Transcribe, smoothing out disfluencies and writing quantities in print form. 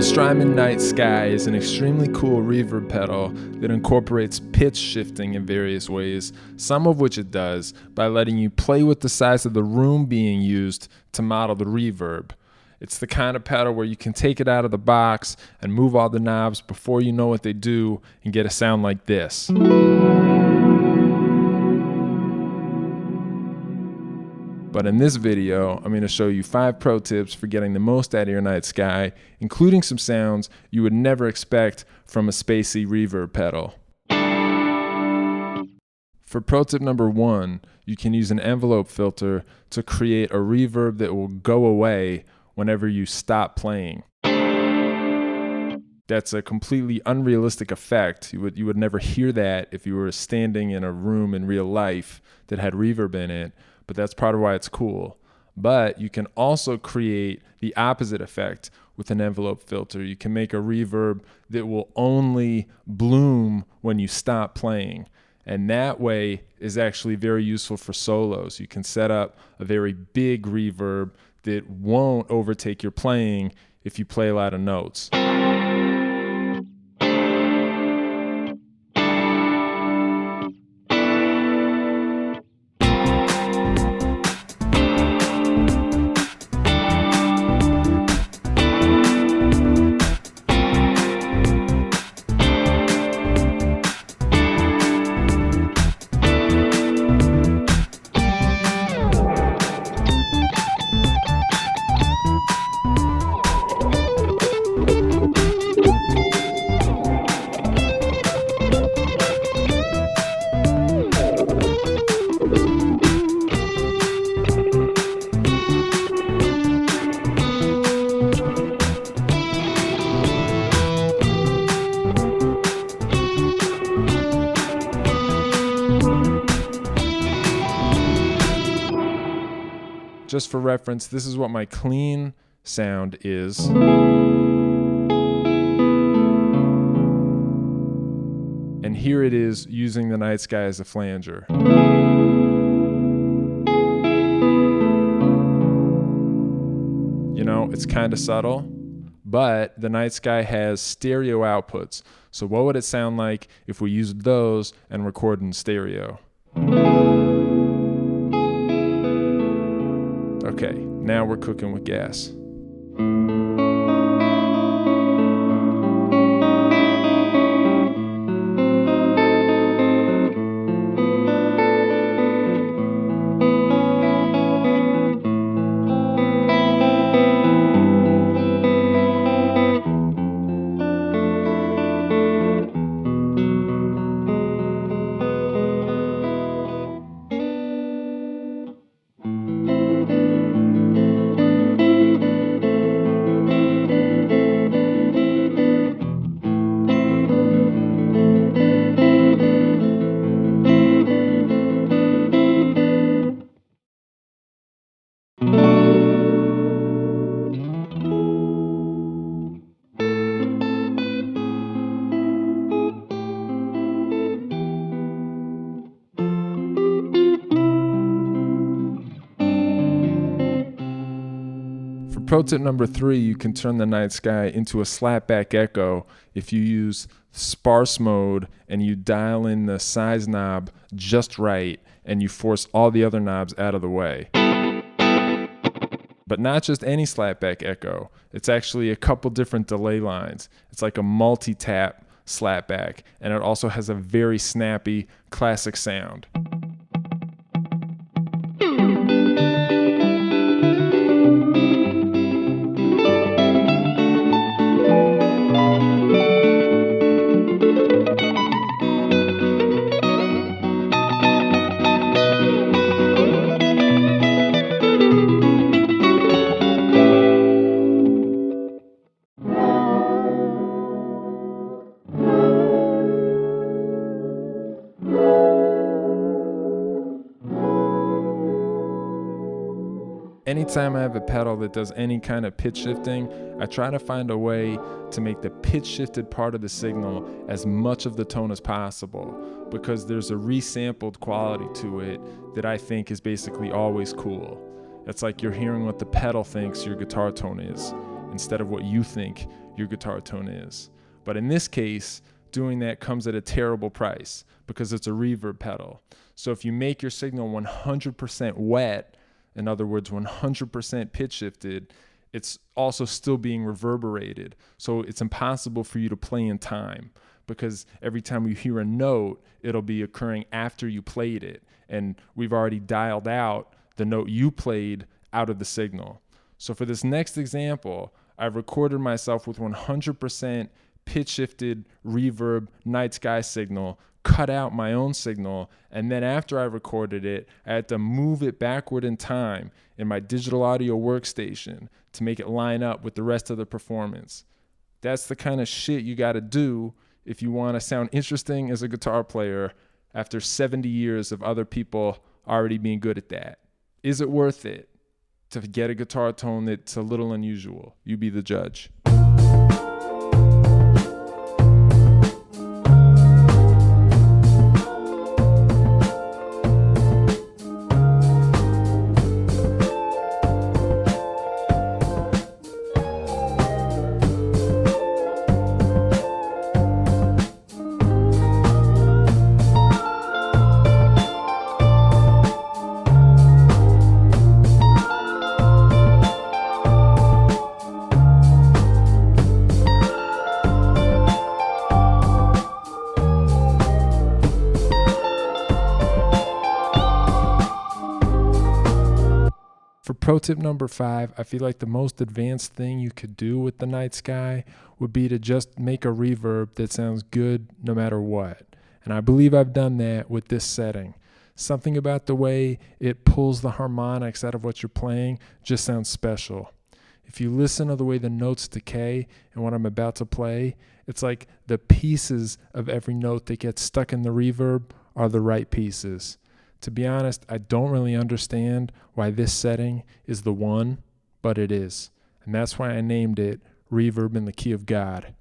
Strymon Night Sky is an extremely cool reverb pedal that incorporates pitch shifting in various ways, some of which it does by letting you play with the size of the room being used to model the reverb. It's the kind of pedal where you can take it out of the box and move all the knobs before you know what they do and get a sound like this. But in this video, I'm going to show you 5 pro tips for getting the most out of your night sky, including some sounds you would never expect from a spacey reverb pedal. For pro tip number 1, you can use an envelope filter to create a reverb that will go away whenever you stop playing. That's a completely unrealistic effect. You would never hear that if you were standing in a room in real life that had reverb in it. But that's part of why it's cool. But you can also create the opposite effect with an envelope filter. You can make a reverb that will only bloom when you stop playing. And that way is actually very useful for solos. You can set up a very big reverb that won't overtake your playing if you play a lot of notes. Just for reference, this is what my clean sound is. And here it is using the night sky as a flanger. You know, it's kind of subtle, but the night sky has stereo outputs. So what would it sound like if we used those and recorded in stereo? Okay, now we're cooking with gas. Pro tip number 3, you can turn the night sky into a slapback echo if you use sparse mode and you dial in the size knob just right and you force all the other knobs out of the way. But not just any slapback echo. It's actually a couple different delay lines. It's like a multi-tap slapback, and it also has a very snappy classic sound. Anytime I have a pedal that does any kind of pitch shifting, I try to find a way to make the pitch shifted part of the signal as much of the tone as possible, because there's a resampled quality to it that I think is basically always cool. It's like you're hearing what the pedal thinks your guitar tone is. instead of what you think your guitar tone is. But in this case, doing that comes at a terrible price because it's a reverb pedal. So if you make your signal 100% wet, in other words, 100% pitch shifted, it's also still being reverberated. So it's impossible for you to play in time, because every time you hear a note, it'll be occurring after you played it. And we've already dialed out the note you played out of the signal. So for this next example, I've recorded myself with 100% pitch shifted reverb night sky signal, cut out my own signal, and then after I recorded it, I had to move it backward in time in my digital audio workstation to make it line up with the rest of the performance. That's the kind of shit you got to do if you want to sound interesting as a guitar player after 70 years of other people already being good at that. Is it worth it to get a guitar tone that's a little unusual? You be the judge. For pro tip number 5, I feel like the most advanced thing you could do with the night sky would be to just make a reverb that sounds good no matter what. And I believe I've done that with this setting. Something about the way it pulls the harmonics out of what you're playing just sounds special. If you listen to the way the notes decay and what I'm about to play, it's like the pieces of every note that gets stuck in the reverb are the right pieces. To be honest, I don't really understand why this setting is the one, but it is. And that's why I named it Reverb in the Key of God.